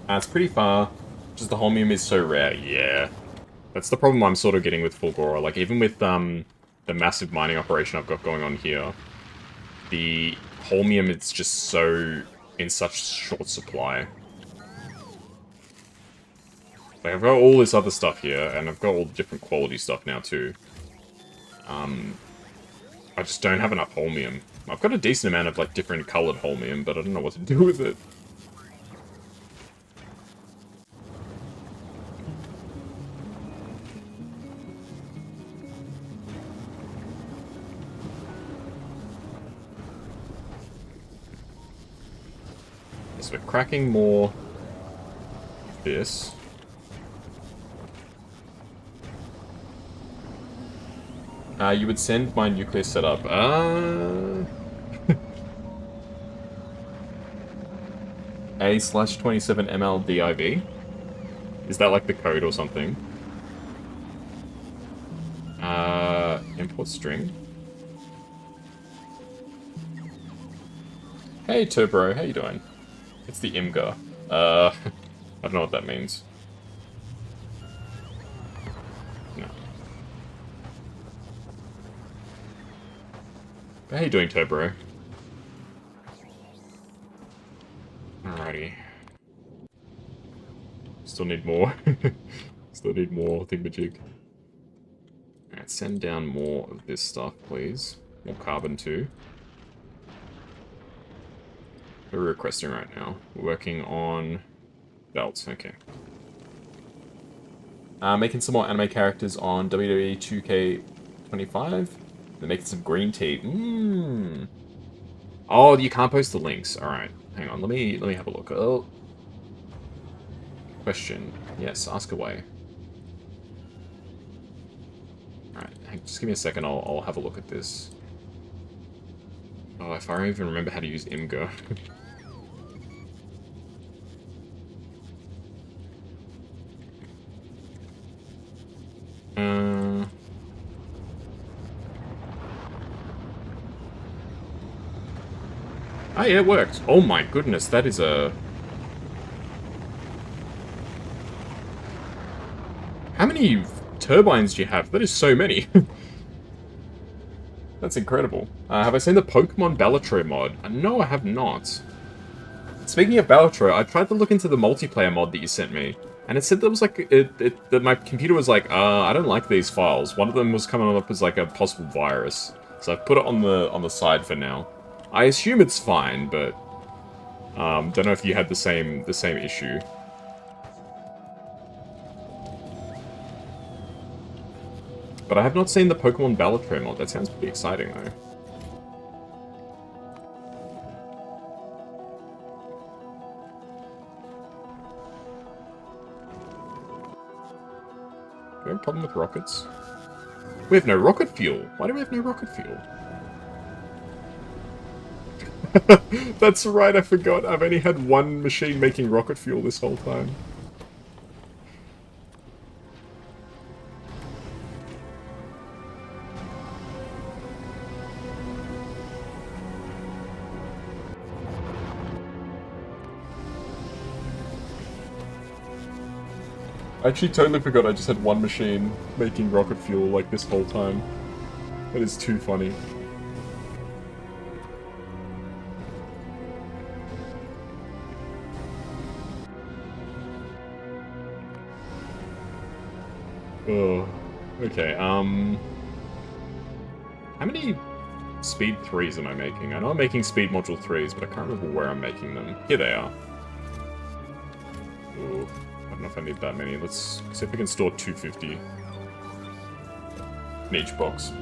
It's pretty far. Just the holmium is so rare. Yeah. That's the problem I'm sort of getting with Fulgora. Like, even with the massive mining operation I've got going on here, the holmium is just so in such short supply. Like, I've got all this other stuff here, and I've got all the different quality stuff now, too. I just don't have enough holmium. I've got a decent amount of, like, different colored holmium, but I don't know what to do with it. So we're cracking more of this. You would send my nuclear setup. A/27 MLDIV? Is that like the code or something? Import string. Hey Turbro, how you doing? It's the IMGA. I don't know what that means. No. But how you doing, Turbro? Alrighty. Still need more. Still need more thingamajig. Alright, send down more of this stuff, please. More carbon, too. What are we requesting right now? We're working on belts, okay. Making some more anime characters on WWE 2K25. They're making some green tea. Mmm. Oh, you can't post the links. Alright, hang on, let me have a look. Oh. Question. Yes, ask away. Alright, just give me a second, I'll have a look at this. Oh, if I don't even remember how to use IMGA. Oh yeah, it worked. Oh my goodness, that is a... How many turbines do you have? That is so many. That's incredible. Have I seen the Pokemon Balatro mod? No, I have not. Speaking of Balatro, I tried to look into the multiplayer mod that you sent me, and it said there was like that my computer was like, I don't like these files. One of them was coming up as like a possible virus, so I've put it on the side for now. I assume it's fine, but don't know if you had the same issue. But I have not seen the Pokemon Balatro mod. That sounds pretty exciting though. Do we have a problem with rockets? We have no rocket fuel. Why do we have no rocket fuel? That's right, I forgot. I've only had one machine making rocket fuel this whole time. I actually totally forgot I just had one machine making rocket fuel like this whole time. That is too funny. Oh, okay, how many speed 3s am I making? I know I'm making speed module 3s, but I can't remember where I'm making them. Here they are. Ooh, I don't know if I need that many. Let's see if we can store 250 in each box.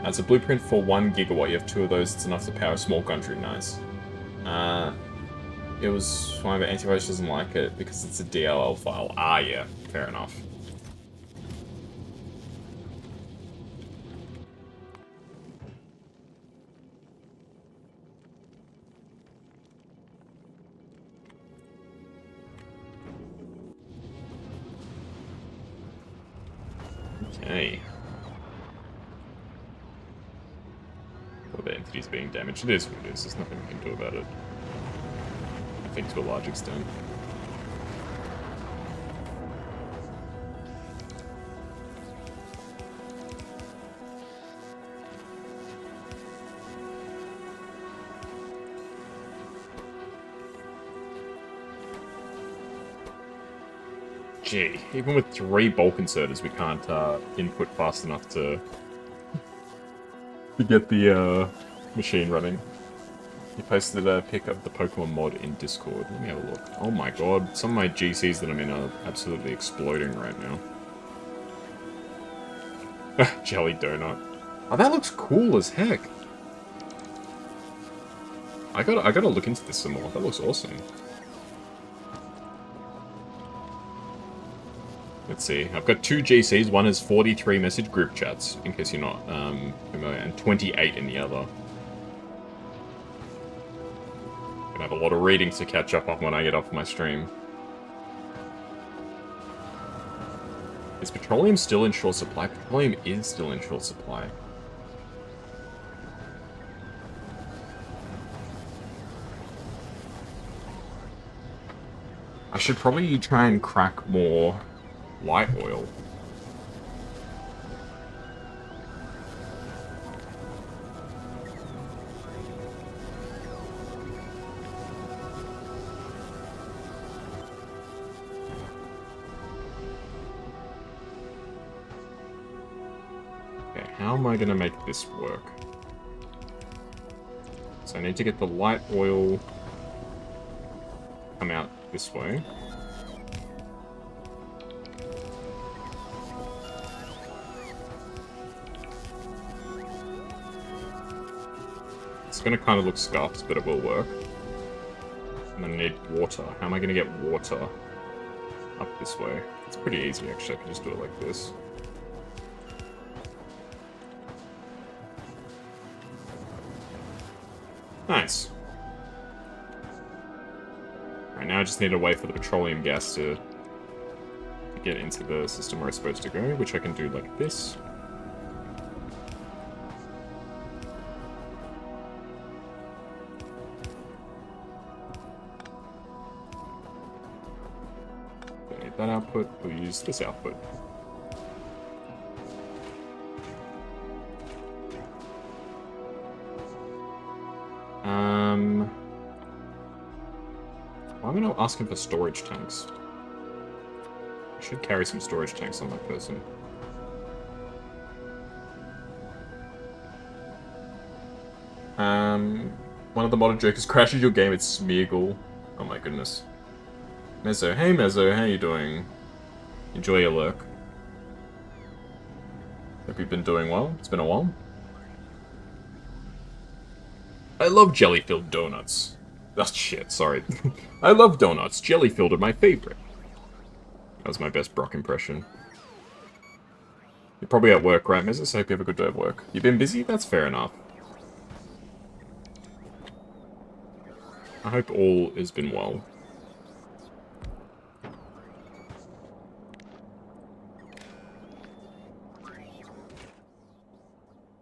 That's a blueprint for 1 gigawatt. You have 2 of those, it's enough to power a small country. Nice. It was fine, but antivirus doesn't like it because it's a DLL file. Ah, yeah, fair enough. Okay. Well, the entity's being damaged. It is what it is. There's nothing we can do about it. I think to a large extent. Gee, even with 3 bulk inserters, we can't input fast enough to get the machine running. He posted a pic of the Pokemon mod in Discord. Let me have a look. Oh my god, some of my GCs that I'm in are absolutely exploding right now. Jelly donut. Oh, that looks cool as heck. I gotta look into this some more. That looks awesome. Let's see. I've got 2 GCs. One has 43 message group chats, in case you're not familiar, and 28 in the other. Gonna have a lot of reading to catch up on when I get off my stream. Is petroleum still in short supply? Petroleum is still in short supply. I should probably try and crack more light oil. Okay, how am I gonna make this work? So I need to get the light oil come out this way. It's gonna kind of look scuffed, but it will work. And then I need water. How am I gonna get water up this way? It's pretty easy, actually. I can just do it like this. Nice. Alright, now I just need to wait for the petroleum gas to get into the system where it's supposed to go, which I can do like this. Don't need that output, we'll use this output. Why am I not asking for storage tanks? I should carry some storage tanks on my person. One of the modded jokers crashes your game, it's Smeagol. Oh my goodness. Mezzo, hey Mezzo, how you doing? Enjoy your lurk. Hope you've been doing well. It's been a while. I love jelly-filled donuts. Oh shit, sorry. I love donuts. Jelly-filled are my favorite. That was my best Brock impression. You're probably at work, right, Mrs.? I hope you have a good day of work. You've been busy? That's fair enough. I hope all has been well.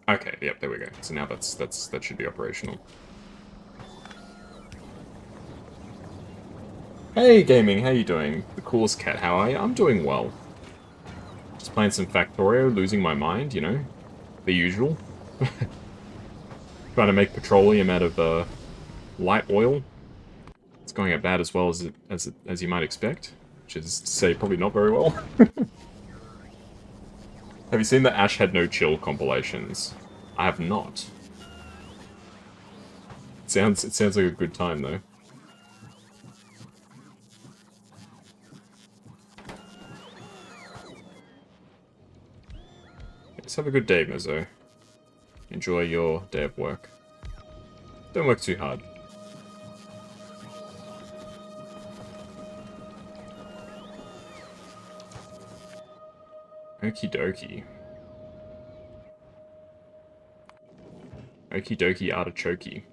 Okay, yep, there we go. So now that should be operational. Hey, gaming, how you doing? The coolest cat, how are you? I'm doing well. Just playing some Factorio, losing my mind, you know? The usual. Trying to make petroleum out of, light oil. It's going about as well as you might expect. Which is to say, probably not very well. Have you seen the Ash Had No Chill compilations? I have not. It sounds like a good time, though. Just have a good day, Mezzo. Enjoy your day of work. Don't work too hard. Okie dokie. Okie dokie artichoke.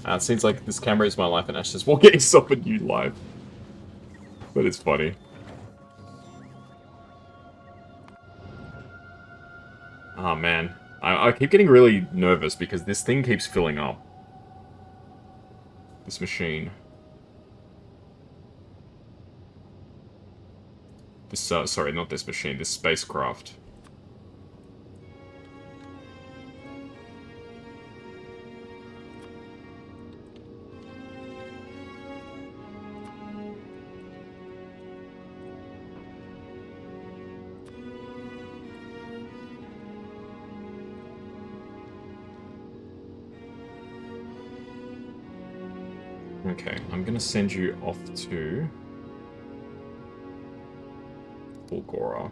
It seems like this camera is my life and Ash says, "We're getting stuff at you live." But it's funny. Oh man. I keep getting really nervous because this thing keeps filling up. This machine. This, sorry, not this machine, this spacecraft. Okay, I'm gonna send you off to Bulgora.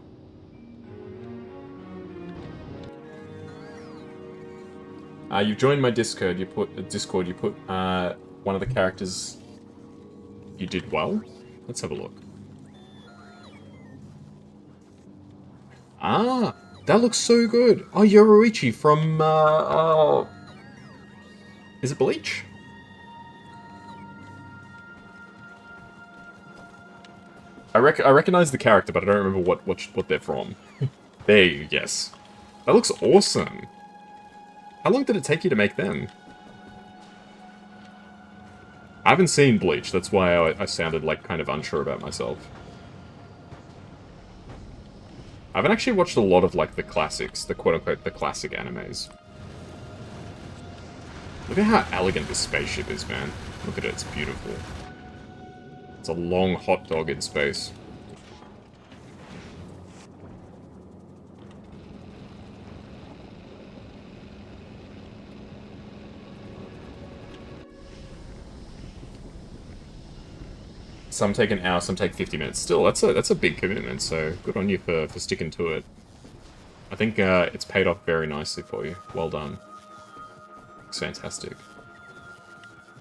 You've joined my Discord. You put one of the characters you did well. Let's have a look. Ah, that looks so good. Oh, Yoruichi from oh, is it Bleach? I recognize the character, but I don't remember what they're from. There you yes. That looks awesome. How long did it take you to make them? I haven't seen Bleach, that's why I sounded like kind of unsure about myself. I haven't actually watched a lot of like the classics, the quote-unquote the classic animes. Look at how elegant this spaceship is, man. Look at it, it's beautiful. It's a long hot dog in space. Some take an hour, some take 50 minutes. Still, that's a big commitment, so good on you for sticking to it. I think it's paid off very nicely for you. Well done. It's fantastic.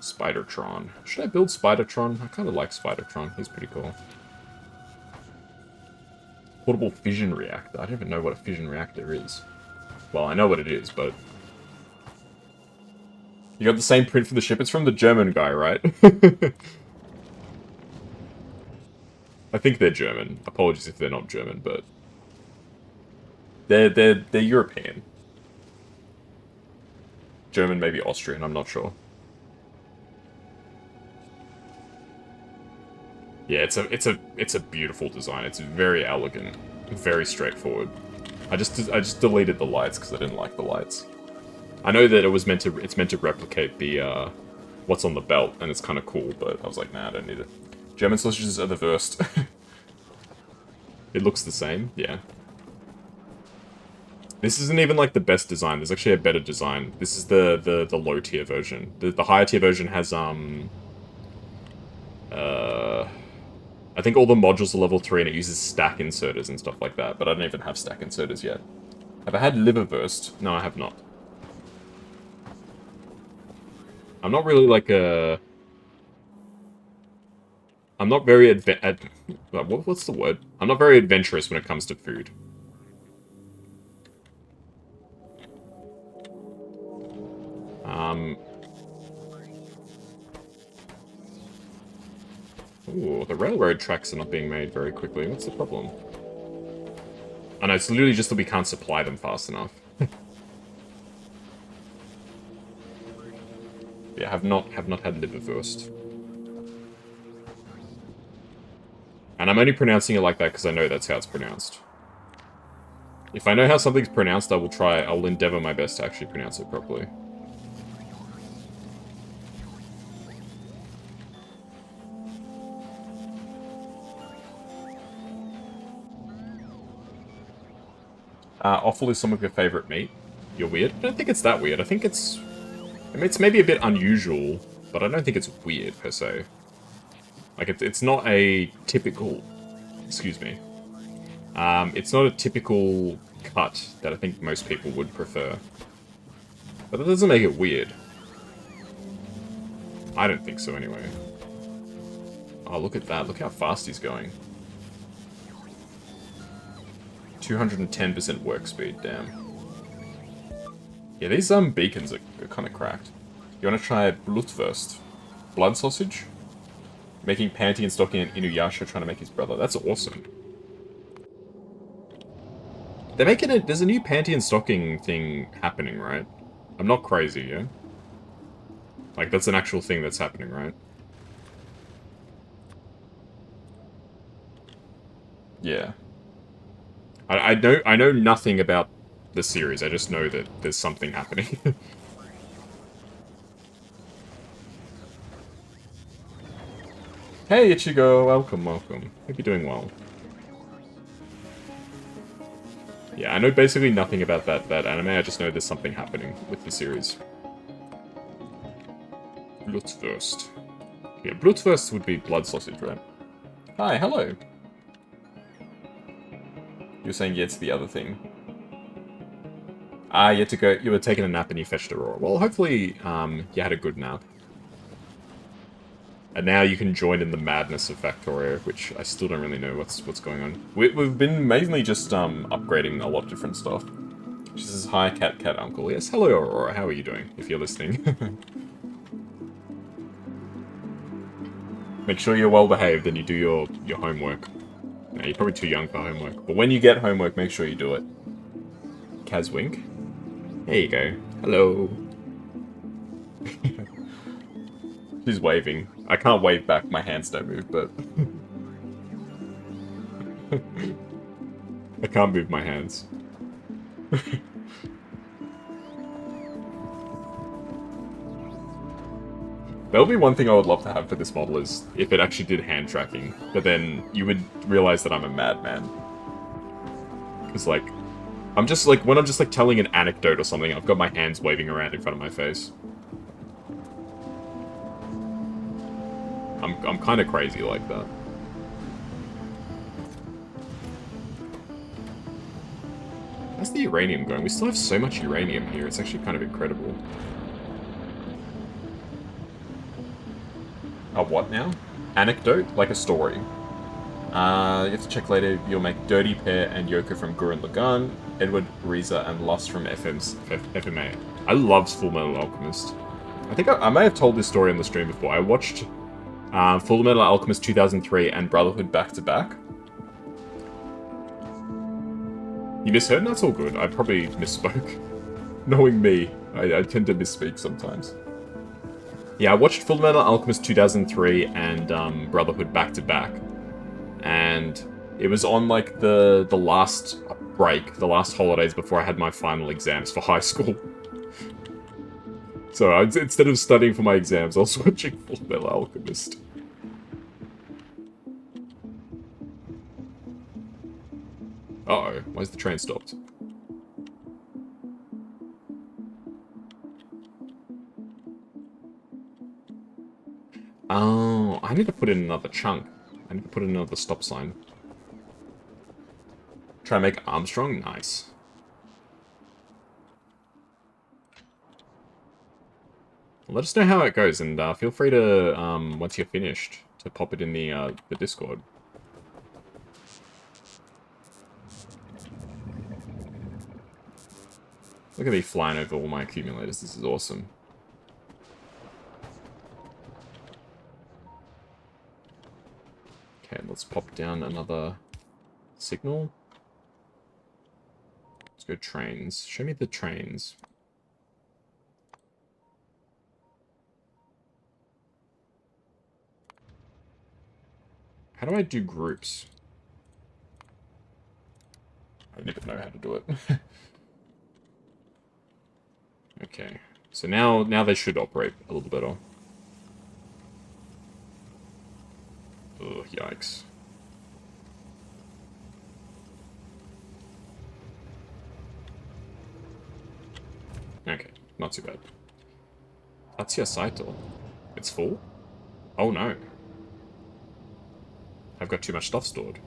Spidertron. Should I build Spidertron? I kind of like Spidertron. He's pretty cool. Portable fission reactor. I don't even know what a fission reactor is. Well, I know what it is, but... You got the same print for the ship? It's from the German guy, right? I think they're German. Apologies if they're not German, but... They're European. German, maybe Austrian, I'm not sure. Yeah, it's a beautiful design. It's very elegant, very straightforward. I just deleted the lights because I didn't like the lights. I know that it's meant to replicate the what's on the belt, and it's kind of cool, but I was like, nah, I don't need it. German sausages are the worst. It looks the same, yeah. This isn't even like the best design. There's actually a better design. This is the low tier version. The higher tier version has I think all the modules are level 3 and it uses stack inserters and stuff like that, but I don't even have stack inserters yet. Have I had liverwurst? No, I have not. I'm not really like a... I'm not very what's the word? I'm not very adventurous when it comes to food. Ooh, the railroad tracks are not being made very quickly. What's the problem? Oh no, it's literally just that we can't supply them fast enough. Yeah, have not had liverwurst. And I'm only pronouncing it like that because I know that's how it's pronounced. If I know how something's pronounced, I'll endeavor my best to actually pronounce it properly. Offal is some of your favorite meat. You're weird? I don't think it's that weird. I think it's maybe a bit unusual, but I don't think it's weird, per se. Like, it's not a typical... Excuse me. It's not a typical cut that I think most people would prefer. But that doesn't make it weird. I don't think so, anyway. Oh, look at that. Look how fast he's going. 210% work speed, damn. Yeah, these beacons are kind of cracked. You want to try Blutwurst? Blood sausage? Making Panty and stocking an Inuyasha trying to make his brother. That's awesome. They're making there's a new Panty and stocking thing happening, right? I'm not crazy, yeah? Like, that's an actual thing that's happening, right? Yeah. I know nothing about the series, I just know that there's something happening. Hey Ichigo, welcome. Hope you're doing well. Yeah, I know basically nothing about that anime, I just know there's something happening with the series. Blutwurst. Yeah, Blutwurst would be blood sausage, right? Hi, hello. You're saying yeah to the other thing. Ah, you had to go. You were taking a nap and you fetched Aurora. Well, hopefully, you had a good nap. And now you can join in the madness of Factorio, which I still don't really know what's going on. We've been mainly just upgrading a lot of different stuff. She says, hi, cat uncle. Yes, hello, Aurora. How are you doing, if you're listening? Make sure you're well behaved and you do your homework. No, you're probably too young for homework. But when you get homework, make sure you do it. Kazwink. There you go. Hello. She's waving. I can't wave back, my hands don't move, but... I can't move my hands. That would be one thing I would love to have for this model is if it actually did hand tracking, but then you would realize that I'm a madman. Because, like, I'm just, like, when I'm just, like, telling an anecdote or something, I've got my hands waving around in front of my face. I'm kind of crazy like that. How's the uranium going? We still have so much uranium here, it's actually kind of incredible. A what now? Anecdote? Like a story. You have to check later. You'll make Dirty Pair and Yoko from Gurren Lagann, Edward Reza and Lust from FMA. I loved Full Metal Alchemist. I think I may have told this story on the stream before. I watched Full Metal Alchemist 2003 and Brotherhood back to back. You misheard? That's all good. I probably misspoke. Knowing me, I tend to misspeak sometimes. Yeah, I watched Full Metal Alchemist 2003 and Brotherhood back to back. And it was on, like, the last break, the last holidays before I had my final exams for high school. So instead of studying for my exams, I was watching Full Metal Alchemist. Uh-oh, why's the train stopped? Oh, I need to put in another chunk. I need to put in another stop sign. Try and make Armstrong? Nice. Well, let us know how it goes, and feel free to, once you're finished, to pop it in the Discord. Look at me flying over all my accumulators, this is awesome. Okay, let's pop down another signal. Let's go trains. Show me the trains. How do I do groups? I don't even know how to do it. Okay, so now they should operate a little better. Ugh, yikes. Okay, not too bad. Tatsuya Saito. It's full? Oh no. I've got too much stuff stored.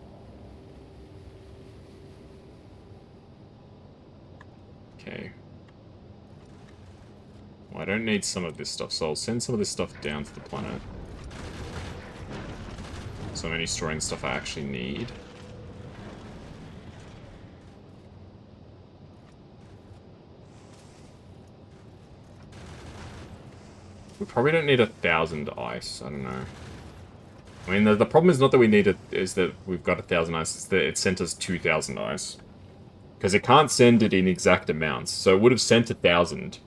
Okay. Well, I don't need some of this stuff, so I'll send some of this stuff down to the planet. So I'm only storing stuff I actually need. We probably don't need 1,000 ice, I don't know. I mean, the problem is not that we need it, is that we've got 1,000 ice, it's that it sent us 2,000 ice. Because it can't send it in exact amounts, so it would have sent 1,000.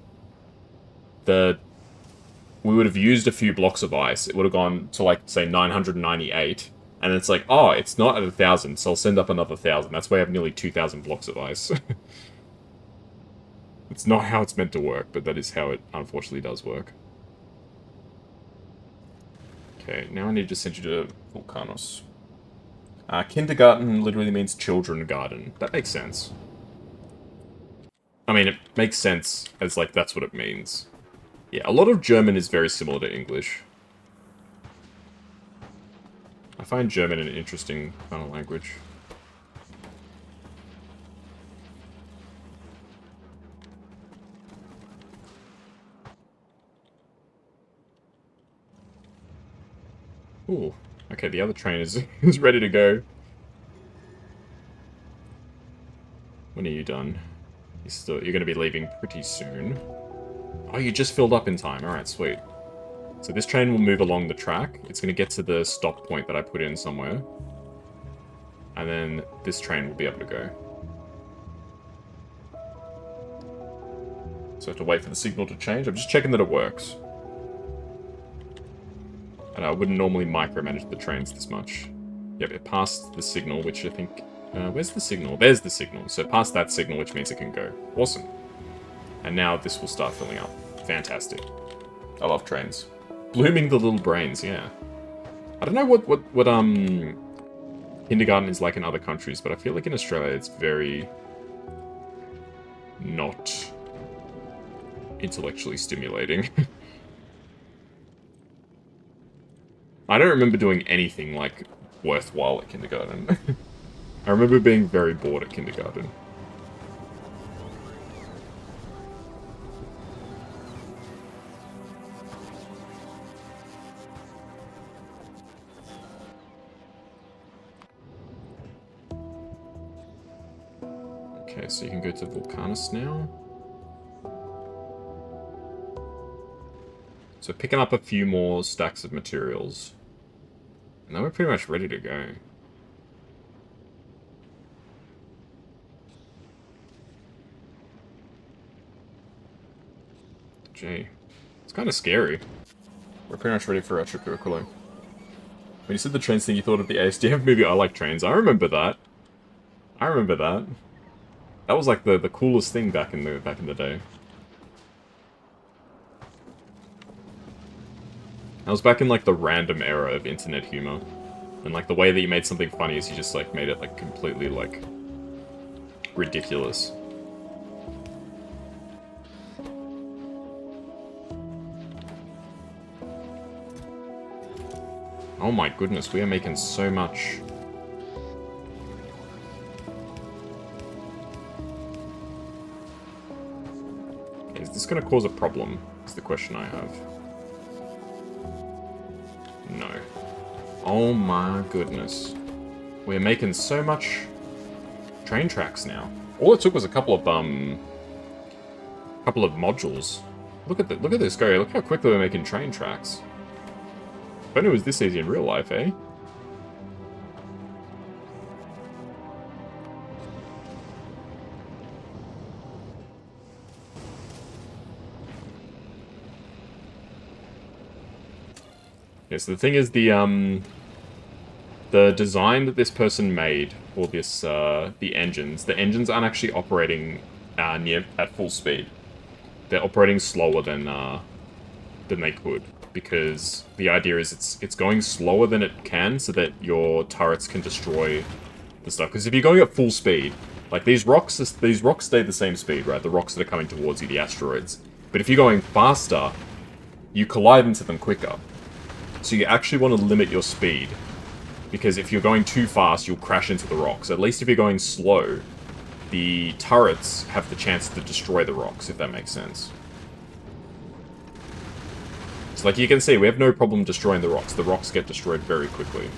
We would have used a few blocks of ice, it would have gone to, like, say, 998, and it's like, oh, it's not at 1,000, so I'll send up another 1,000. That's why I have nearly 2,000 blocks of ice. It's not how it's meant to work, but that is how it unfortunately does work. Okay, now I need to send you to Volcanos. Kindergarten literally means children garden. That makes sense. I mean, it makes sense as, like, that's what it means. Yeah, a lot of German is very similar to English. find German an interesting kind of language. Ooh. Okay, the other train is, is ready to go. When are you done? You're going to be leaving pretty soon. Oh, you just filled up in time. Alright, sweet. So this train will move along the track. It's going to get to the stop point that I put in somewhere. And then this train will be able to go. So I have to wait for the signal to change. I'm just checking that it works. And I wouldn't normally micromanage the trains this much. Yep, it passed the signal, which I think... where's the signal? There's the signal. So past that signal, which means it can go. Awesome. And now this will start filling up. Fantastic. I love trains. Blooming the little brains, yeah. I don't know what kindergarten is like in other countries, but I feel like in Australia it's very... not intellectually stimulating. I don't remember doing anything, like, worthwhile at kindergarten. I remember being very bored at kindergarten. Okay, so you can go to Vulcanus now. So picking up a few more stacks of materials. And then we're pretty much ready to go. Gee. It's kind of scary. We're pretty much ready for our trip to Aquilo. When you said the trains thing, you thought of the ASDF movie I Like Trains. I remember that. I remember that. That was like the coolest thing back in the day. That was back in like the random era of internet humor. And like the way that you made something funny is you just like made it like completely like ridiculous. Oh my goodness, we are making so much. Okay, is this going to cause a problem? Is the question I have. No. Oh my goodness. We're making so much train tracks now. All it took was a couple of modules. Look at this go. Look how quickly we're making train tracks. If only it was this easy in real life, eh? Yeah, so the thing is, the design that this person made for this, the engines aren't actually operating at full speed. They're operating slower than they could, because the idea is it's going slower than it can so that your turrets can destroy the stuff. Because if you're going at full speed, like these rocks stay the same speed, right? The rocks that are coming towards you, the asteroids. But if you're going faster, you collide into them quicker. So you actually want to limit your speed, because if you're going too fast, you'll crash into the rocks. At least if you're going slow, the turrets have the chance to destroy the rocks, if that makes sense. So like you can see, we have no problem destroying the rocks. The rocks get destroyed very quickly.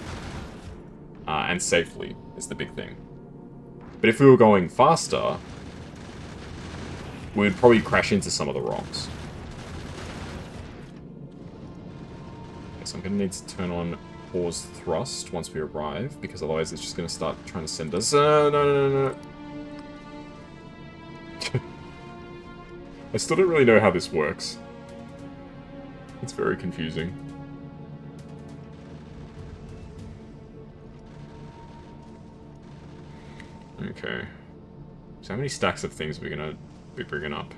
And safely is the big thing. But if we were going faster, we would probably crash into some of the rocks. Okay, so I'm going to need to turn on pause thrust once we arrive, because otherwise it's just going to start trying to send us... no. I still don't really know how this works. It's very confusing. Okay. So how many stacks of things are we going to be bringing up?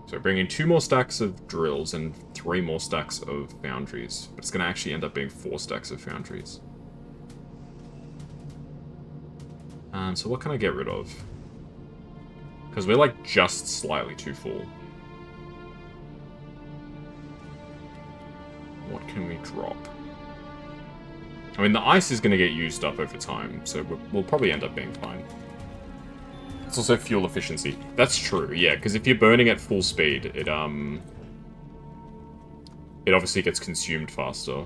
So we're bringing 2 more stacks of drills and 3 more stacks of foundries. But it's going to actually end up being 4 stacks of foundries. So what can I get rid of? Because we're like just slightly too full. What can we drop? I mean, the ice is going to get used up over time, so we'll probably end up being fine. It's also fuel efficiency. That's true, yeah, because if you're burning at full speed, it obviously gets consumed faster.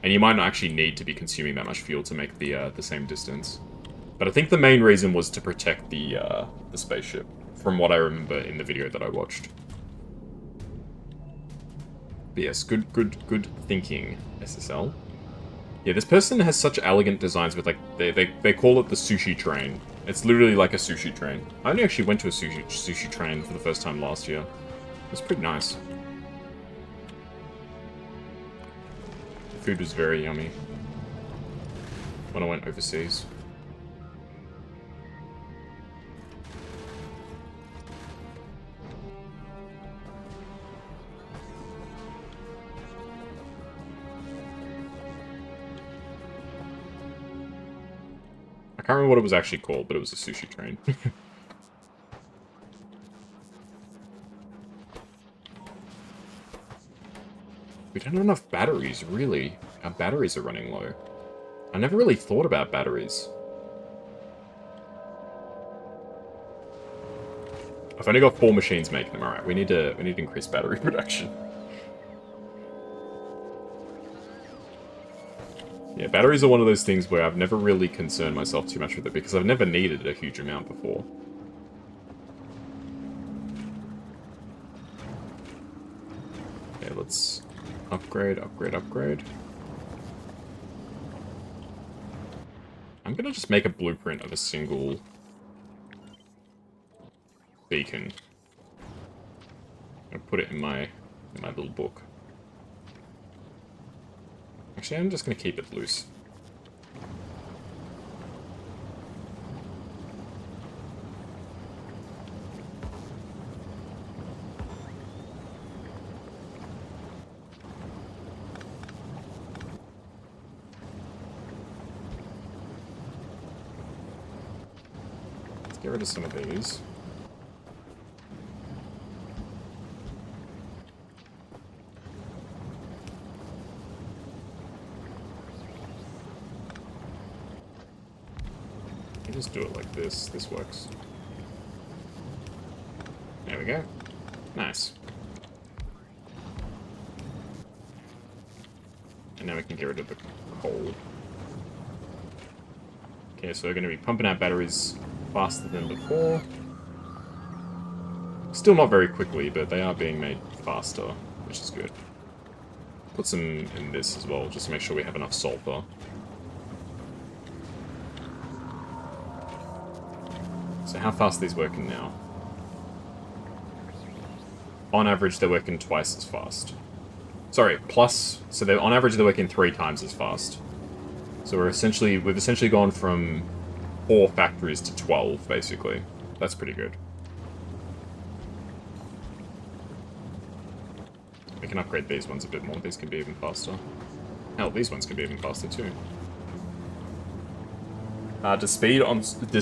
And you might not actually need to be consuming that much fuel to make the same distance. But I think the main reason was to protect the spaceship, from what I remember in the video that I watched. But yes, good thinking, SSL. Yeah, this person has such elegant designs with, like, they call it the sushi train. It's literally like a sushi train. I only actually went to a sushi train for the first time last year. It was pretty nice. The food was very yummy when I went overseas. I can't remember what it was actually called, but it was a sushi train. We don't have enough batteries, really. Our batteries are running low. I never really thought about batteries. I've only got 4 machines making them. Alright, we need to increase battery production. Yeah, batteries are one of those things where I've never really concerned myself too much with it because I've never needed a huge amount before. Okay, let's upgrade. I'm gonna just make a blueprint of a single beacon. I'll put it in my little book. Actually, I'm just gonna keep it loose. Let's get rid of some of these. Just do it like this. This works. There we go. Nice. And now we can get rid of the coal. Okay, so we're going to be pumping out batteries faster than before. Still not very quickly, but they are being made faster, which is good. Put some in this as well, just to make sure we have enough sulfur. So how fast are these working now? On average, they're working twice as fast. Sorry, plus, so they're on average they're working 3 times as fast. So we've essentially gone from 4 factories to 12, basically. That's pretty good. We can upgrade these ones a bit more. These can be even faster. Hell, these ones can be even faster too. Does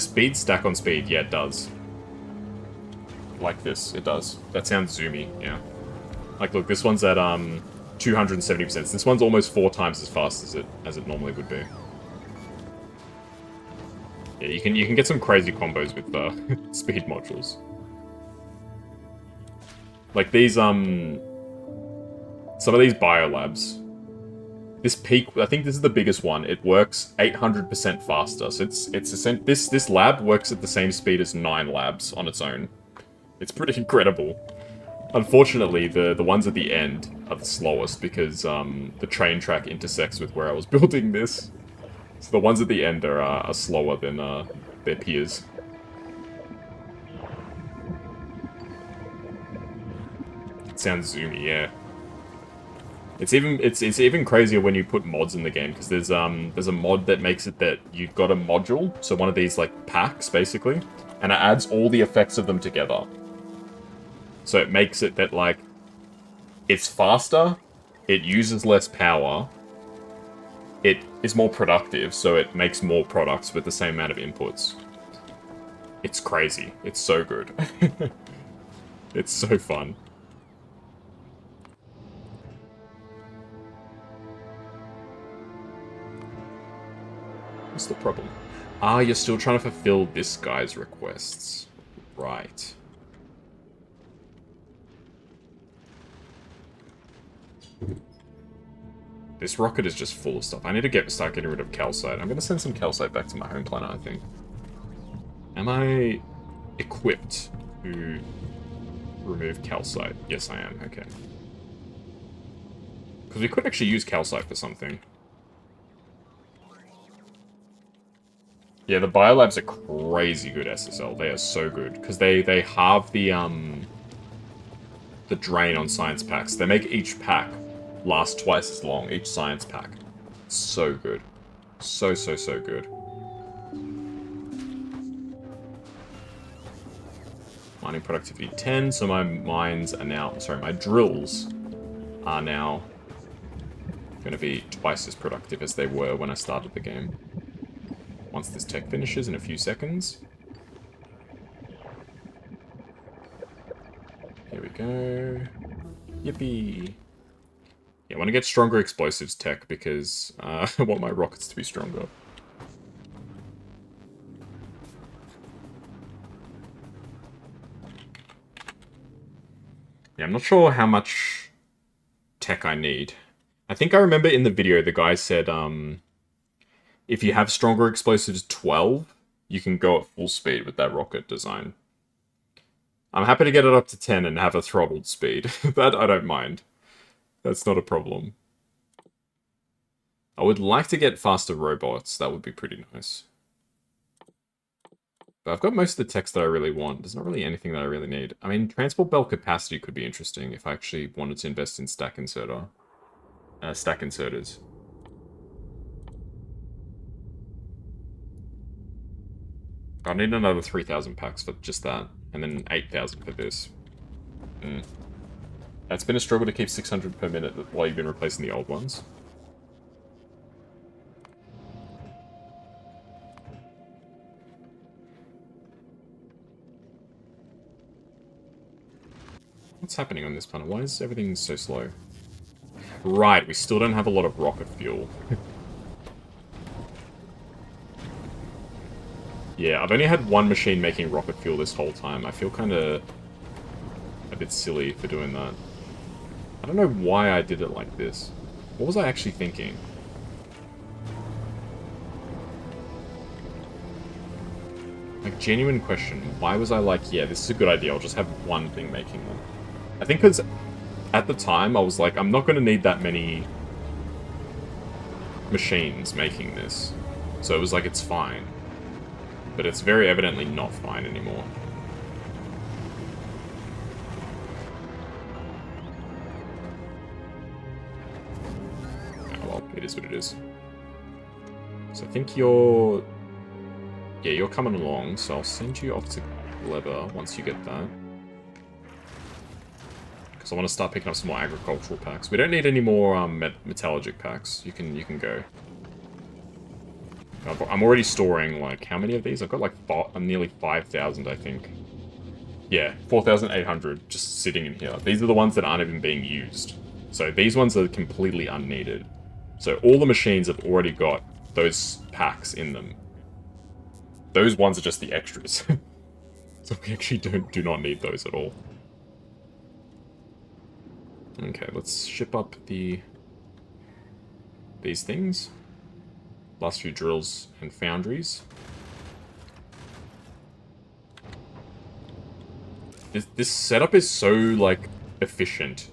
speed stack on speed? Yeah, it does. Like this, it does. That sounds zoomy, yeah. Like, look, this one's at 270%. This one's almost 4 times as fast as it normally would be. Yeah, you can get some crazy combos with speed modules. Like these some of these biolabs. This peak, I think this is the biggest one. It works 800% faster. So this lab works at the same speed as 9 labs on its own. It's pretty incredible. Unfortunately, the ones at the end are the slowest because the train track intersects with where I was building this. So the ones at the end are slower than their peers. It sounds zoomy, yeah. It's even crazier when you put mods in the game because there's a mod that makes it that you've got a module, so one of these like packs basically, and it adds all the effects of them together. So it makes it that like it's faster, it uses less power, it is more productive, so it makes more products with the same amount of inputs. It's crazy. It's so good. It's so fun. What's the problem? Ah, you're still trying to fulfill this guy's requests. Right. This rocket is just full of stuff. I need to start getting rid of calcite. I'm going to send some calcite back to my home planet, I think. Am I equipped to remove calcite? Yes, I am. Okay. Because we could actually use calcite for something. Yeah, the biolabs are crazy good SSL. They are so good. Because they halve the drain on science packs. They make each pack last twice as long, each science pack. So good. So good. Mining productivity 10, so my mines are now... Sorry, my drills are now going to be twice as productive as they were when I started the game. Once this tech finishes in a few seconds. Here we go. Yippee! Yeah, I want to get stronger explosives tech because I want my rockets to be stronger. Yeah, I'm not sure how much tech I need. I think I remember in the video the guy said if you have stronger explosives 12, you can go at full speed with that rocket design. I'm happy to get it up to 10 and have a throttled speed. That I don't mind. That's not a problem. I would like to get faster robots. That would be pretty nice. But I've got most of the text that I really want. There's not really anything that I really need. I mean, transport belt capacity could be interesting if I actually wanted to invest in stack inserters. I need another 3,000 packs for just that, and then 8,000 for this. It's been a struggle to keep 600 per minute while you've been replacing the old ones. What's happening on this planet? Why is everything so slow? Right, we still don't have a lot of rocket fuel. Yeah, I've only had one machine making rocket fuel this whole time. I feel kind of a bit silly for doing that. I don't know why I did it like this. What was I actually thinking? Like, genuine question. Why was I like, yeah, this is a good idea, I'll just have one thing making them? I think because at the time I was like, I'm not going to need that many machines making this. So it was like, it's fine. But it's very evidently not fine anymore. Oh well, it is what it is. So I think you're... Yeah, you're coming along, so I'll send you off to Clever once you get that. Because I want to start picking up some more agricultural packs. We don't need any more metallic packs. You can go. I'm already storing, like, how many of these? I've got, like, nearly 5,000, I think. Yeah, 4,800 just sitting in here. These are the ones that aren't even being used. So these ones are completely unneeded. So all the machines have already got those packs in them. Those ones are just the extras. So we actually do not need those at all. Okay, let's ship up these things. Last few drills and foundries. This setup is so, like, efficient.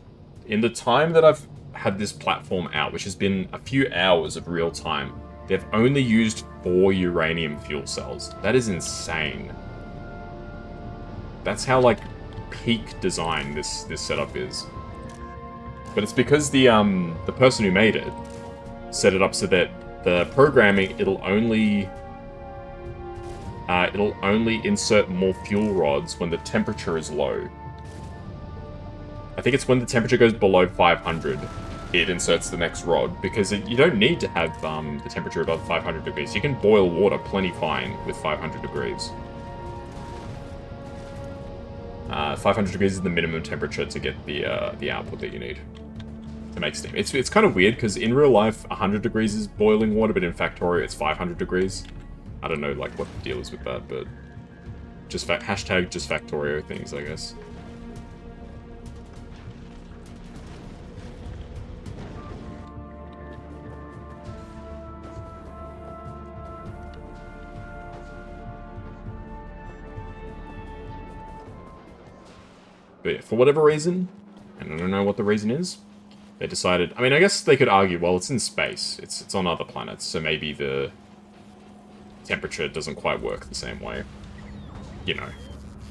In the time that I've had this platform out, which has been a few hours of real time, they've only used 4 uranium fuel cells. That is insane. That's how, like, peak design this setup is. But it's because the person who made it set it up so that the programming, it'll only insert more fuel rods when the temperature is low. I think it's when the temperature goes below 500, it inserts the next rod, because you don't need to have the temperature above 500 degrees. You can boil water plenty fine with 500 degrees. 500 degrees is the minimum temperature to get the output that you need. to make steam. It's kind of weird, because in real life, 100 degrees is boiling water, but in Factorio, it's 500 degrees. I don't know, like, what the deal is with that, but... Just hashtag just Factorio things, I guess. But yeah, for whatever reason, and I don't know what the reason is, they decided... I mean, I guess they could argue, well, it's in space. It's on other planets, so maybe the temperature doesn't quite work the same way. You know.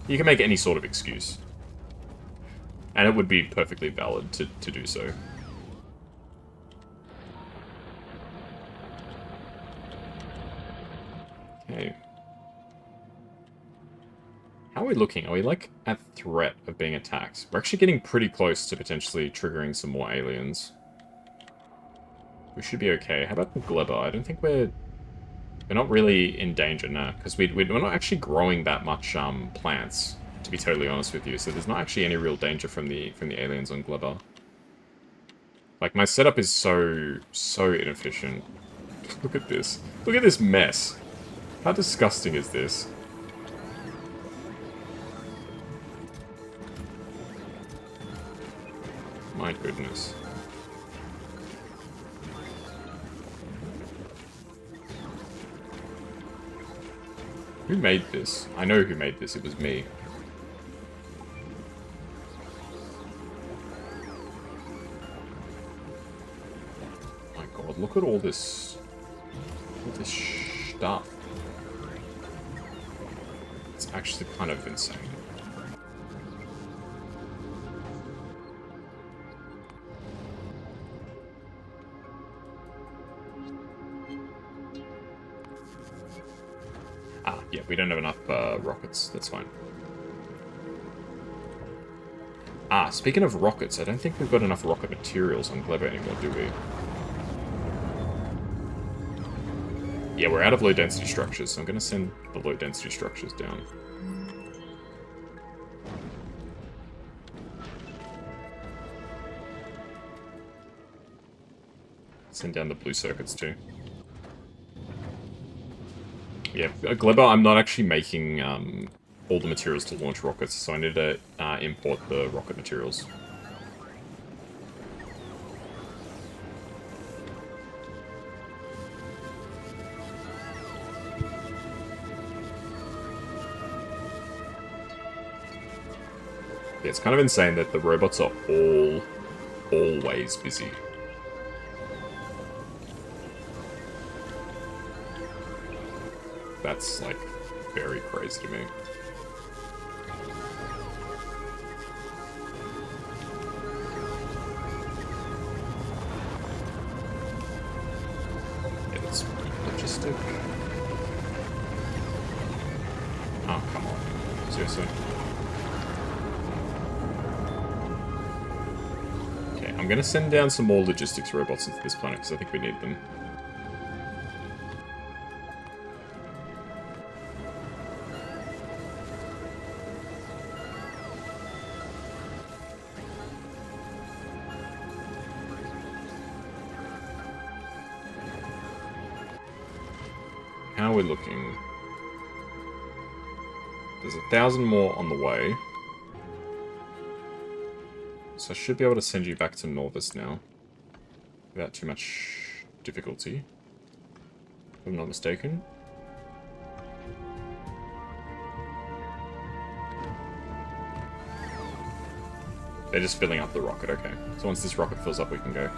You can make any sort of excuse. And it would be perfectly valid to do so. Okay. How are we looking? Are we, like, at threat of being attacked? We're actually getting pretty close to potentially triggering some more aliens. We should be okay. How about the Gleba? I don't think we're not really in danger now, because we're not actually growing that much plants, to be totally honest with you. So there's not actually any real danger from the aliens on Gleba. Like, my setup is so inefficient. Look at this. Look at this mess. How disgusting is this? My goodness. Who made this? I know who made this. It was me. My god, look at all this... stuff. It's actually kind of insane. Yeah, we don't have enough rockets. That's fine. Speaking of rockets, I don't think we've got enough rocket materials on Gleba anymore, do we? Yeah, we're out of low-density structures, so I'm going to send the low-density structures down. Send down the blue circuits, too. Yeah, Gleba, I'm not actually making all the materials to launch rockets, so I need to import the rocket materials. Yeah, it's kind of insane that the robots are always busy. That's, like, very crazy to me. Yeah, that's logistic. Oh, come on. Seriously? Okay, I'm gonna send down some more logistics robots into this planet, because I think we need them. How are we looking? There's 1,000 more on the way. So I should be able to send you back to Norvis now. Without too much difficulty. If I'm not mistaken. They're just filling up the rocket, okay. So once this rocket fills up, we can go.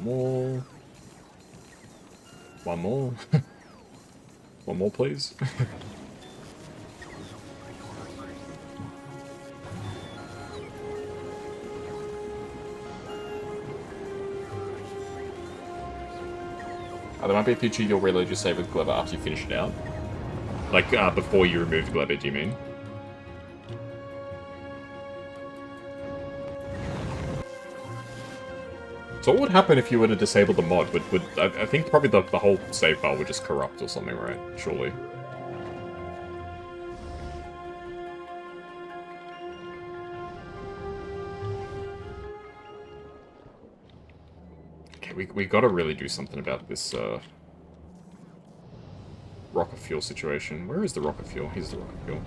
More. One more. One more, please. There might be a future you'll reload your save with Gleba after you finish it out. Like, before you remove Gleba, do you mean? So what would happen if you were to disable the mod? I think probably the whole save file would just corrupt or something, right? Surely. Okay, we gotta really do something about this, rocket fuel situation. Where is the rocket fuel? Here's the rocket fuel.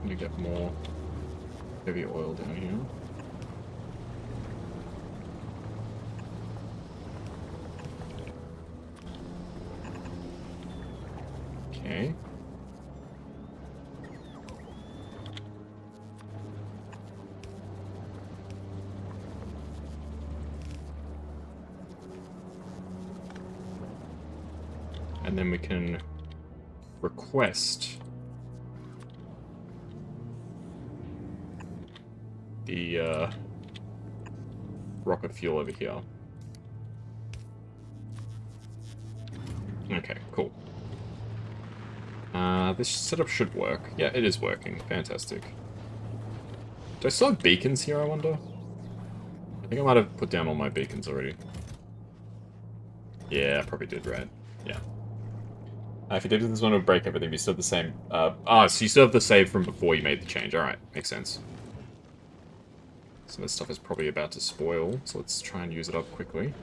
Can you get more heavy oil down here? Okay. And then we can request the rocket fuel over here. Okay, cool. This setup should work. Yeah, it is working. Fantastic. Do I still have beacons here, I wonder? I think I might have put down all my beacons already. Yeah, I probably did, right? Yeah. If you did this one, it would break everything, but you still have the same... so you still have the save from before you made the change. Alright, makes sense. Some of this stuff is probably about to spoil, so let's try and use it up quickly.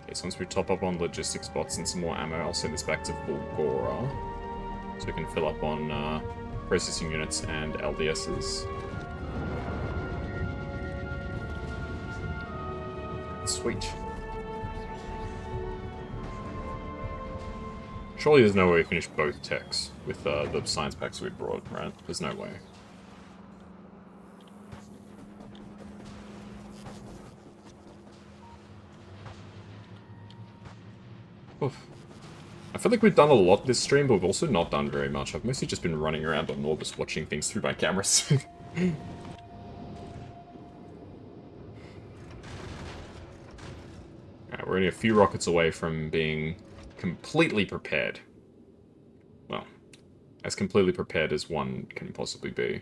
Okay, so once we top up on logistics bots and some more ammo, I'll send this back to Fulgora, so we can fill up on processing units and LDSs. Sweet. Surely there's no way we finish both techs with the science packs we brought, right? There's no way. Oof. I feel like we've done a lot this stream, but we've also not done very much. I've mostly just been running around on Orbis watching things through my cameras. Alright, we're only a few rockets away from being completely prepared. Well, as completely prepared as one can possibly be.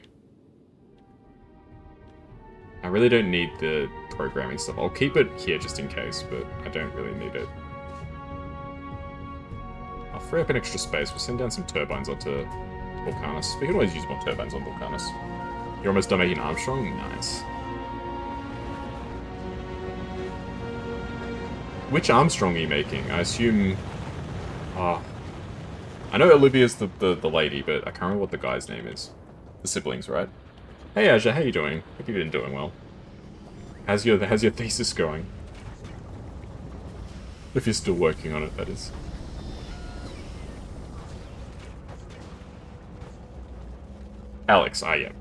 I really don't need the programming stuff. I'll keep it here just in case, but I don't really need it. I'll free up an extra space. We'll send down some turbines onto Vulcanus. We can always use more turbines on Vulcanus. You're almost done making Armstrong? Nice. Which Armstrong are you making? I assume... I know Olivia's the lady, but I can't remember what the guy's name is. The siblings, right? Hey Azure, how you doing? Hope you've been doing well. How's your thesis going? If you're still working on it, that is. Alex, yeah.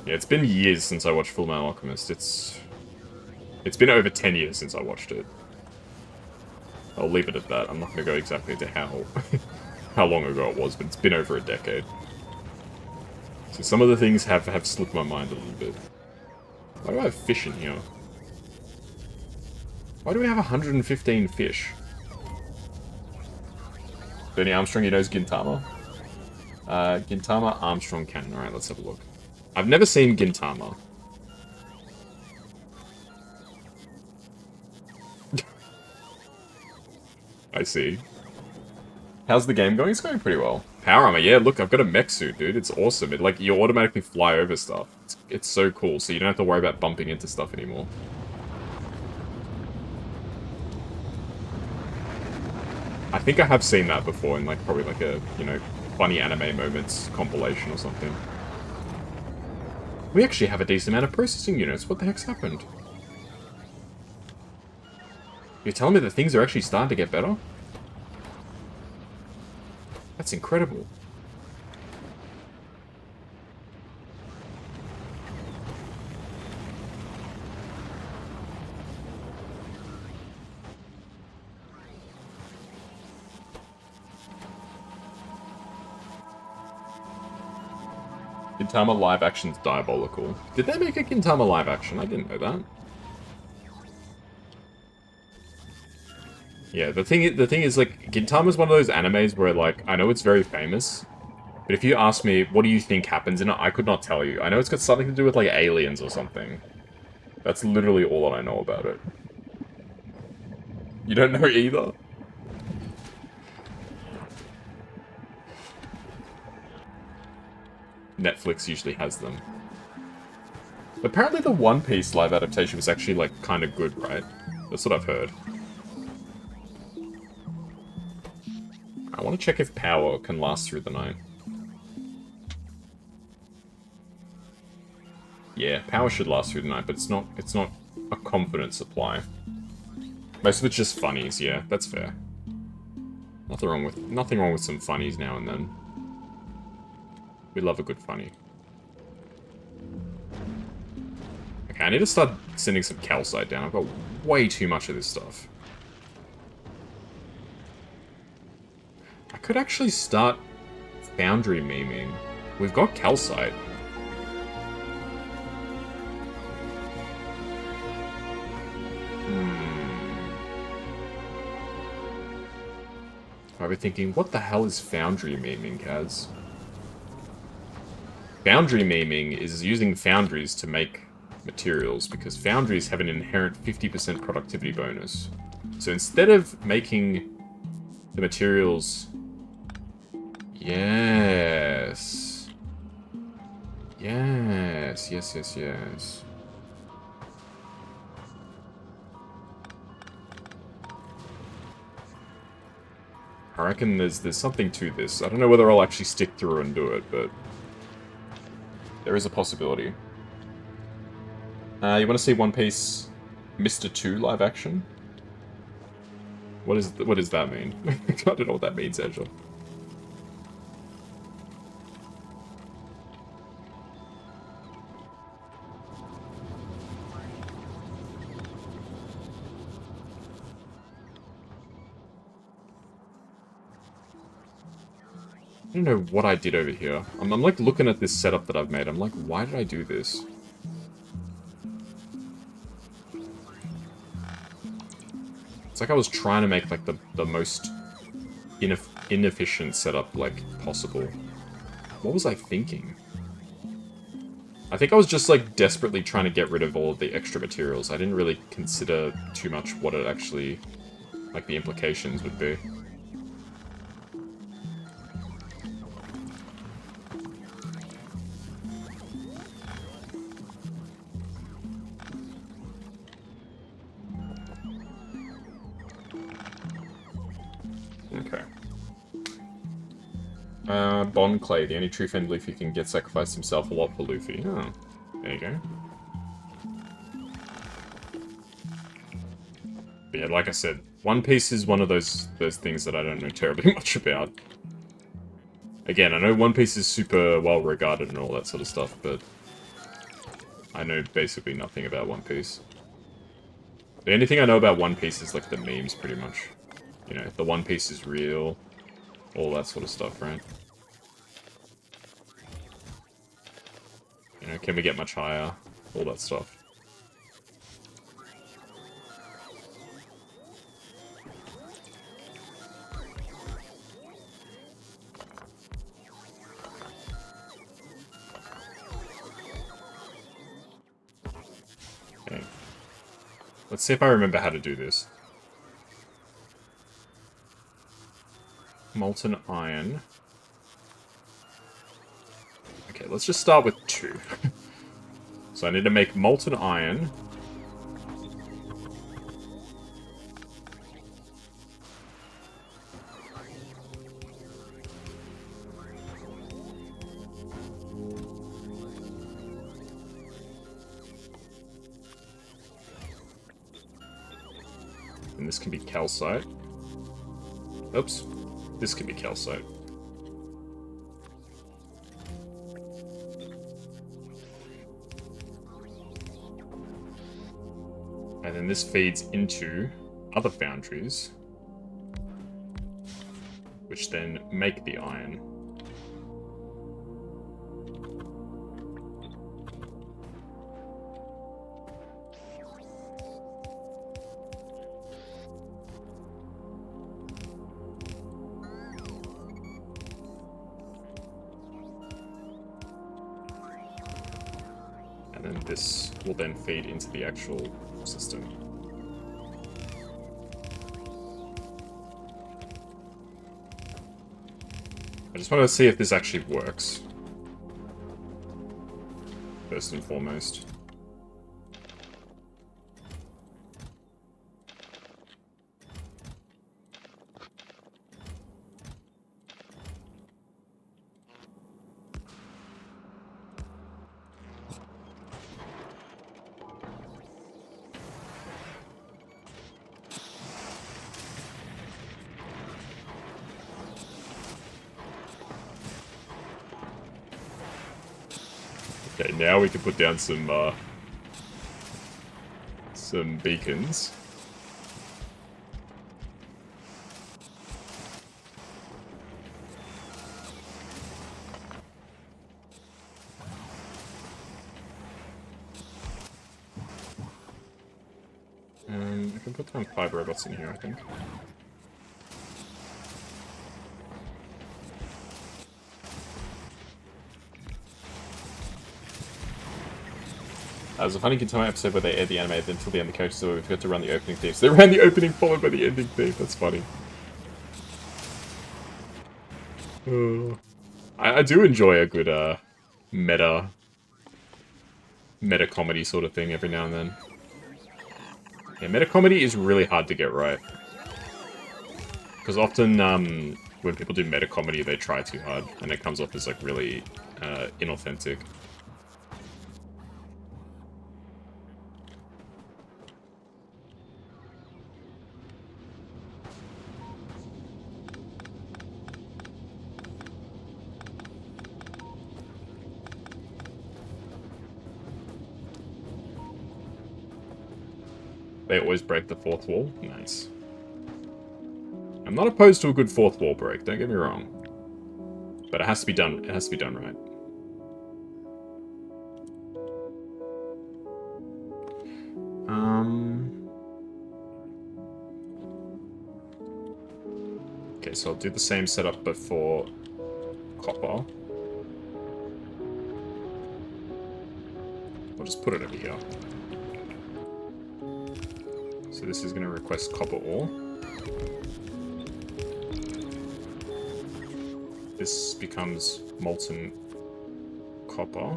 Yeah, it's been years since I watched Fullmetal Alchemist. It's been over 10 years since I watched it. I'll leave it at that. I'm not going to go exactly into how long ago it was, but it's been over a decade. So some of the things have slipped my mind a little bit. Why do I have fish in here? Why do we have 115 fish? Bernie Armstrong, you know, is Gintama? Gintama Armstrong cannon. Alright, let's have a look. I've never seen Gintama. I see. How's the game going? It's going pretty well. Power armor, yeah, look, I've got a mech suit, dude. It's awesome. It, like, you automatically fly over stuff. It's so cool, so you don't have to worry about bumping into stuff anymore. I think I have seen that before in, like, probably like a, you know, funny anime moments compilation or something. We actually have a decent amount of processing units. What the heck's happened? You're telling me that things are actually starting to get better? That's incredible. Gintama live action's diabolical. Did they make a Gintama live action? I didn't know that. Yeah, the thing is, like, Gintama's one of those animes where, like, I know it's very famous, but if you ask me, what do you think happens in it, I could not tell you. I know it's got something to do with, like, aliens or something. That's literally all that I know about it. You don't know either? Netflix usually has them. Apparently the One Piece live adaptation was actually, like, kind of good, right? That's what I've heard. I want to check if power can last through the night. Yeah, power should last through the night, but it's not a confident supply. Most of it's just funnies, yeah, that's fair. Nothing wrong with some funnies now and then. We love a good funny. Okay, I need to start sending some calcite down. I've got way too much of this stuff. I could actually start foundry memeing. We've got calcite. I've been thinking, what the hell is foundry memeing, Kaz? Foundry memeing is using foundries to make materials, because foundries have an inherent 50% productivity bonus. So instead of making the materials... Yes. Yes, yes, yes, yes. I reckon there's something to this. I don't know whether I'll actually stick through and do it, but there is a possibility. You want to see One Piece Mr. 2 live action? What does that mean? I don't know what that means, actually. I don't know what I did over here. I'm like looking at this setup that I've made. I'm like, why did I do this? It's like I was trying to make like the most inefficient setup like possible. What was I thinking? I think I was just like desperately trying to get rid of all of the extra materials. I didn't really consider too much what it actually, like, the implications would be. Okay. Bond Clay, the only true fan Luffy can get, sacrificed himself a lot for Luffy. Oh, there you go. But yeah, like I said, One Piece is one of those things that I don't know terribly much about. Again, I know One Piece is super well regarded and all that sort of stuff, but I know basically nothing about One Piece. The only thing I know about One Piece is like the memes, pretty much. You know, if the One Piece is real, all that sort of stuff, right? You know, can we get much higher? All that stuff. Okay. Let's see if I remember how to do this. Molten iron. Okay, let's just start with 2. So I need to make molten iron. And this can be calcite. Oops. This can be calcite. And then this feeds into other foundries, which then make the iron. this will then feed into the actual system. I just want to see if this actually works. First and foremost. Okay, now we can put down some beacons. I can put down 5 robots in here, I think. There's a funny Gintama episode where they aired the anime, then until the end the characters so we forgot to run the opening theme. So they ran the opening followed by the ending theme. That's funny. I do enjoy a good meta comedy sort of thing every now and then. Yeah, meta comedy is really hard to get right. Because often when people do meta comedy they try too hard and it comes off as like really inauthentic. They always break the fourth wall. Nice. I'm not opposed to a good fourth wall break, don't get me wrong. But it has to be done, right. Okay, so I'll do the same setup but for copper. I'll just put it over here. So this is going to request copper ore. This becomes molten copper.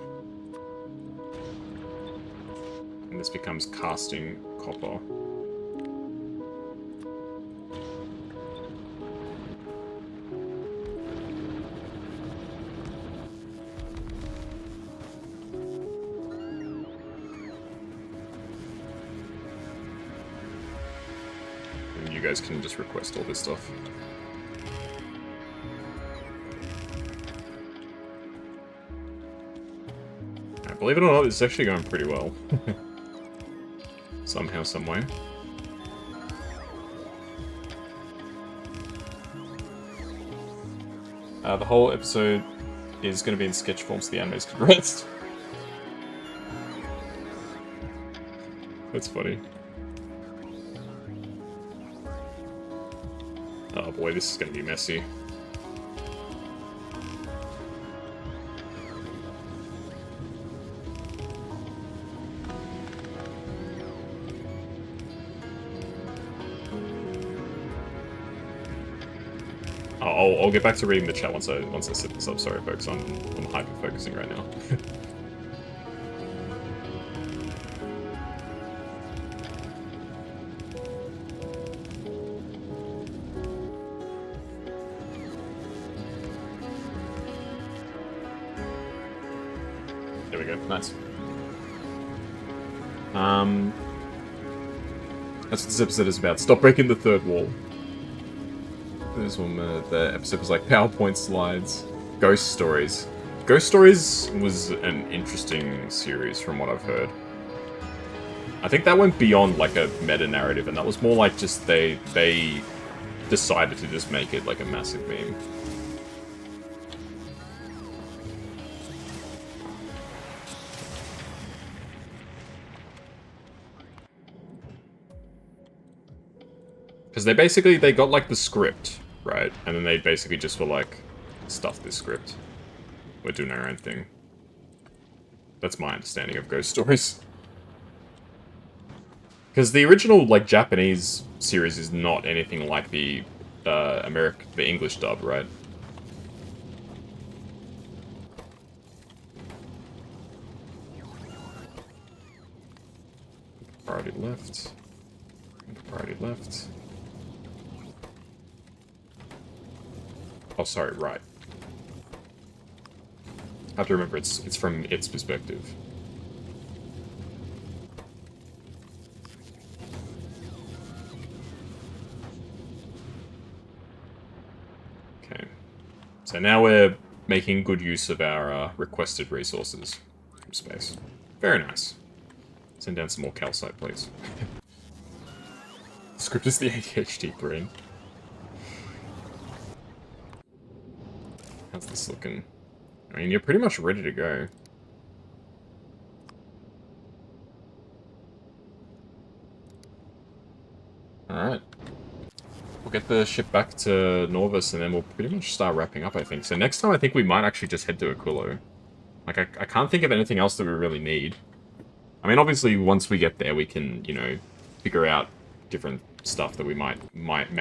And this becomes casting copper. And you guys can just request all this stuff. Believe it or not, it's actually going pretty well. Somehow, someway. The whole episode is going to be in sketch form, so the animes can rest. That's funny. Oh boy, this is going to be messy. I'll get back to reading the chat once I set this up. Sorry, folks, I'm hyper focusing right now. There we go. Nice. That's what this episode is about. Stop breaking the third wall. This one, the episode was like PowerPoint slides, ghost stories. Ghost Stories was an interesting series from what I've heard. I think that went beyond like a meta-narrative, and that was more like just they decided to just make it like a massive meme. Because they got like the script, right? And then they basically just were like, stuff this script. We're doing our own thing. That's my understanding of ghost stories. Because the original, like, Japanese series is not anything like the the English dub, right? Priority left. Priority left. Oh, sorry, right. I have to remember it's from its perspective. Okay. So now we're making good use of our requested resources from space. Very nice. Send down some more calcite, please. Script is the ADHD brain. How's this looking? I mean, you're pretty much ready to go. Alright. We'll get the ship back to Norvis, and then we'll pretty much start wrapping up, I think. So next time, I think we might actually just head to Aquilo. Like, I can't think of anything else that we really need. I mean, obviously, once we get there, we can, you know, figure out different stuff that we may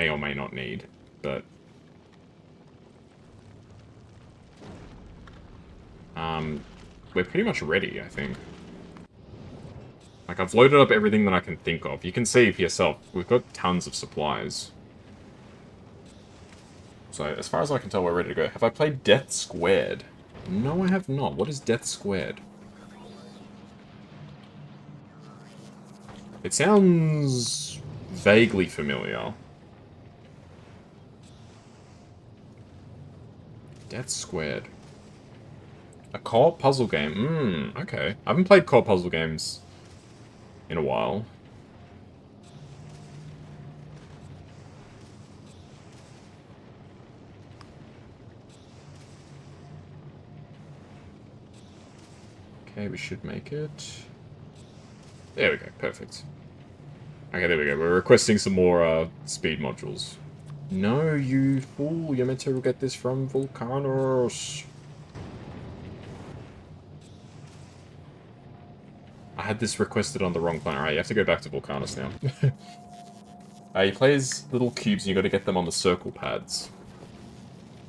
or may not need. But we're pretty much ready, I think. Like, I've loaded up everything that I can think of. You can see for yourself, we've got tons of supplies. So, as far as I can tell, we're ready to go. Have I played Death Squared? No, I have not. What is Death Squared? It sounds vaguely familiar. Death Squared. A co-op puzzle game. Okay. I haven't played co-op puzzle games in a while. Okay, we should make it. There we go, perfect. Okay, there we go. We're requesting some more speed modules. No, you fool. You're meant to get this from Volcanos. I had this requested on the wrong planet. Alright, you have to go back to Volcanos now. You play as little cubes and you got to get them on the circle pads.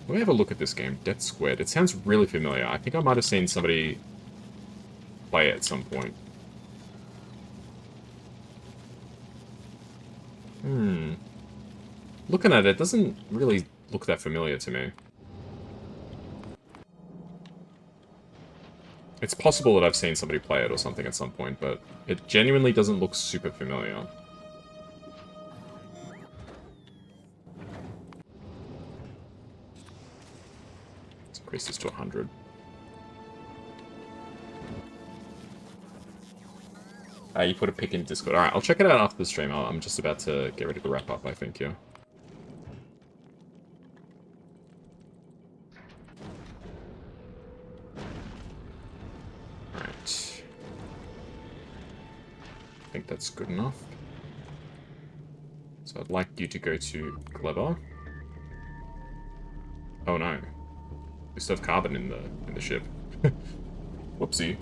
Let me have a look at this game, Death Squared. It sounds really familiar. I think I might have seen somebody play it at some point. Looking at it, doesn't really look that familiar to me. It's possible that I've seen somebody play it or something at some point, but it genuinely doesn't look super familiar. Let's increase this to 100. You put a pic in Discord. Alright, I'll check it out after the stream. I'm just about to get ready to wrap up, I think, yeah. Alright. I think that's good enough. So I'd like you to go to Clever. Oh no. We still have carbon in the ship. Whoopsie.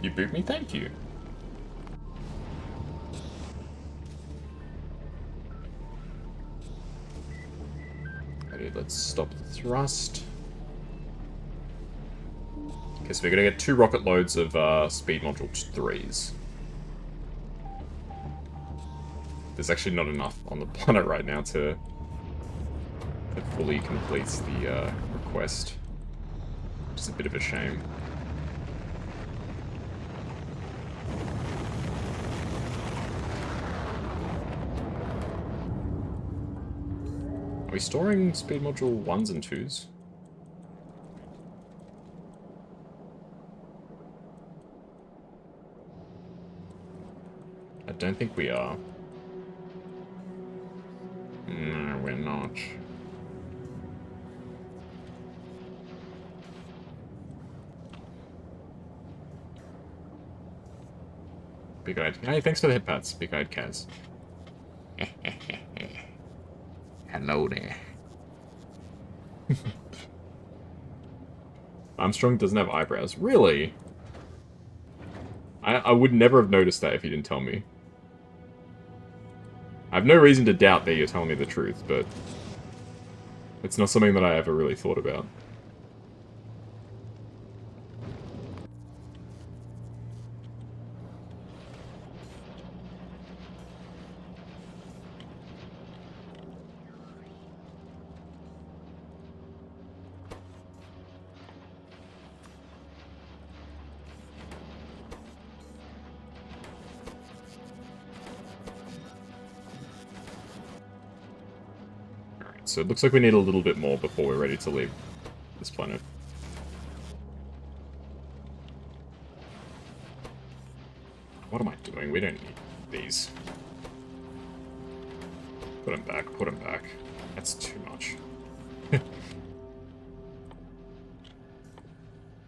You boot me? Thank you. Let's stop the thrust. Okay, so we're gonna get 2 rocket loads of speed module 3s. There's actually not enough on the planet right now to fully complete the request. Which is a bit of a shame. Are we storing speed module 1s and 2s? I don't think we are. No, we're not. Big-eyed. Hey, thanks for the hit pads, Big-eyed Kaz. Hello there. Armstrong doesn't have eyebrows. Really? I would never have noticed that if you didn't tell me. I have no reason to doubt that you're telling me the truth, but it's not something that I ever really thought about. So it looks like we need a little bit more before we're ready to leave this planet. What am I doing? We don't need these. Put them back, put them back. That's too much.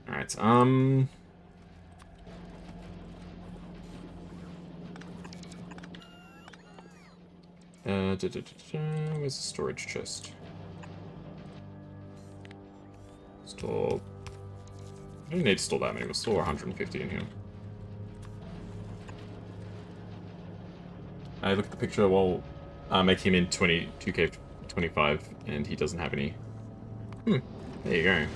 Alright, where's the storage chest? Store... I don't need to store that many, we'll store 150 in here. I look at the picture while making him in 2K25, and he doesn't have any. There you go.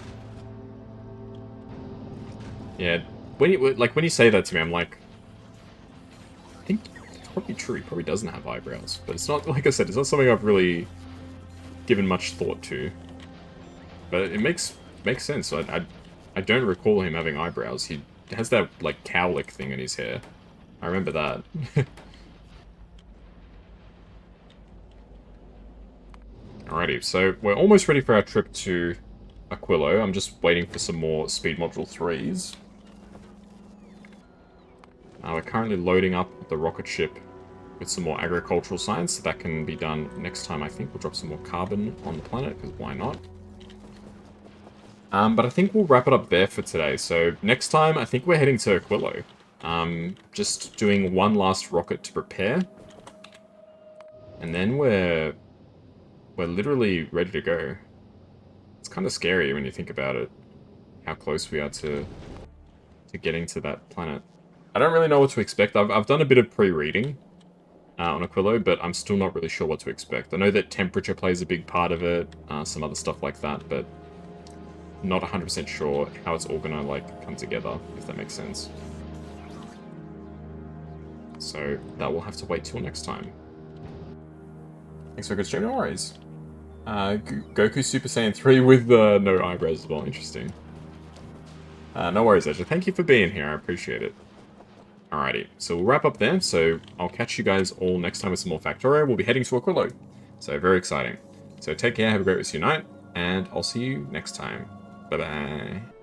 Yeah, when you say that to me, I'm like, I think it's probably true. He probably doesn't have eyebrows, but it's not, like I said, it's not something I've really given much thought to. But it makes sense. I don't recall him having eyebrows. He has that like cowlick thing in his hair. I remember that. Alrighty, so we're almost ready for our trip to Aquilo. I'm just waiting for some more speed module 3s. We're currently loading up the rocket ship with some more agricultural science, so that can be done next time. I think we'll drop some more carbon on the planet, because why not? But I think we'll wrap it up there for today. So next time, I think we're heading to Aquilo. Just doing one last rocket to prepare. And then we're literally ready to go. It's kind of scary when you think about it, how close we are to getting to that planet. I don't really know what to expect. I've done a bit of pre-reading on Aquilo, but I'm still not really sure what to expect. I know that temperature plays a big part of it, some other stuff like that, but not 100% sure how it's all gonna like come together, if that makes sense. So that will have to wait till next time. Thanks for a good stream, no worries. Goku Super Saiyan 3 with no eyebrows as well, interesting. No worries, Edger. Thank you for being here, I appreciate it. Alrighty, so we'll wrap up there, so I'll catch you guys all next time with some more Factorio. We'll be heading to Aquilo, so very exciting. So take care, have a great rest of your night, and I'll see you next time. Bye-bye.